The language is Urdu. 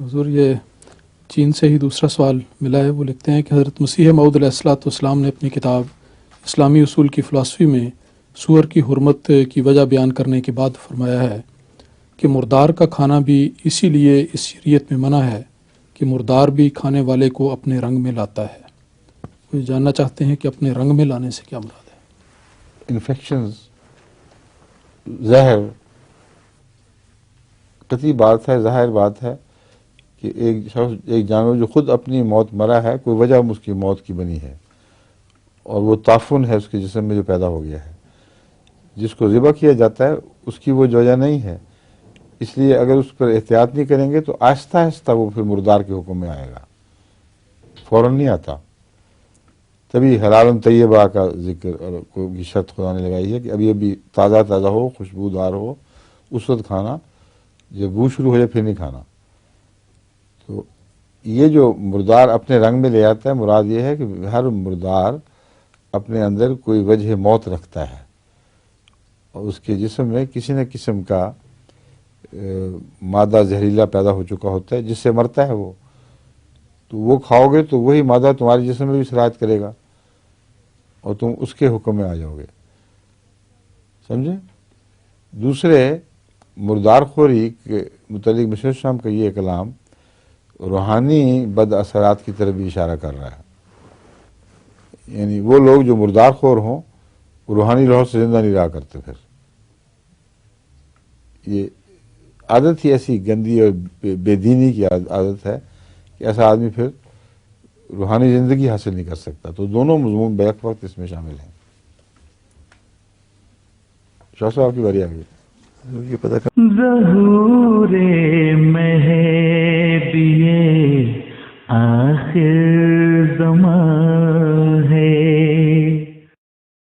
حضور یہ چین سے ہی دوسرا سوال ملا ہے. وہ لکھتے ہیں کہ حضرت مسیح موعود علیہ الصلوۃ والسلام نے اپنی کتاب اسلامی اصول کی فلاسفی میں سور کی حرمت کی وجہ بیان کرنے کے بعد فرمایا ہے کہ مردار کا کھانا بھی اسی لیے اس شریعت میں منع ہے کہ مردار بھی کھانے والے کو اپنے رنگ میں لاتا ہے. وہ جاننا چاہتے ہیں کہ اپنے رنگ میں لانے سے کیا مراد ہے؟ انفیکشنز، زہر، قطعی بات ہے، ظاہر بات ہے کہ ایک شخص، ایک جانور جو خود اپنی موت مرا ہے، کوئی وجہ اس کی موت کی بنی ہے اور وہ تعفن ہے اس کے جسم میں جو پیدا ہو گیا ہے. جس کو ذبح کیا جاتا ہے اس کی وہ وجہ نہیں ہے، اس لیے اگر اس پر احتیاط نہیں کریں گے تو آہستہ آہستہ وہ پھر مردار کے حکم میں آئے گا، فوراً نہیں آتا. تبھی حلال طیبہ کا ذکر اور کوئی شرط خدا نے لگائی ہے کہ ابھی ابھی تازہ تازہ ہو، خوشبودار ہو، اس وقت کھانا، جب بو شروع ہو جائے پھر نہیں کھانا. تو یہ جو مردار اپنے رنگ میں لے آتا ہے، مراد یہ ہے کہ ہر مردار اپنے اندر کوئی وجہ موت رکھتا ہے اور اس کے جسم میں کسی نہ قسم کا مادہ زہریلا پیدا ہو چکا ہوتا ہے جس سے مرتا ہے وہ. تو وہ کھاؤ گے تو وہی مادہ تمہارے جسم میں بھی سرایت کرے گا اور تم اس کے حکم میں آ جاؤ گے. سمجھے؟ دوسرے، مردار خوری کے متعلق مسیح السلام کا یہ کلام روحانی بد اثرات کی طرف بھی اشارہ کر رہا ہے. یعنی وہ لوگ جو مردار خور ہوں وہ روحانی لوہر سے زندہ نہیں رہا کرتے. پھر یہ عادت ہی ایسی گندی اور بے دینی کی عادت ہے کہ ایسا آدمی پھر روحانی زندگی حاصل نہیں کر سکتا. تو دونوں مضمون بیک وقت اس میں شامل ہیں. شاہ صاحب آپ کی باری آ گئی. یہ پتہ کر ظہور مہدی آخر زمان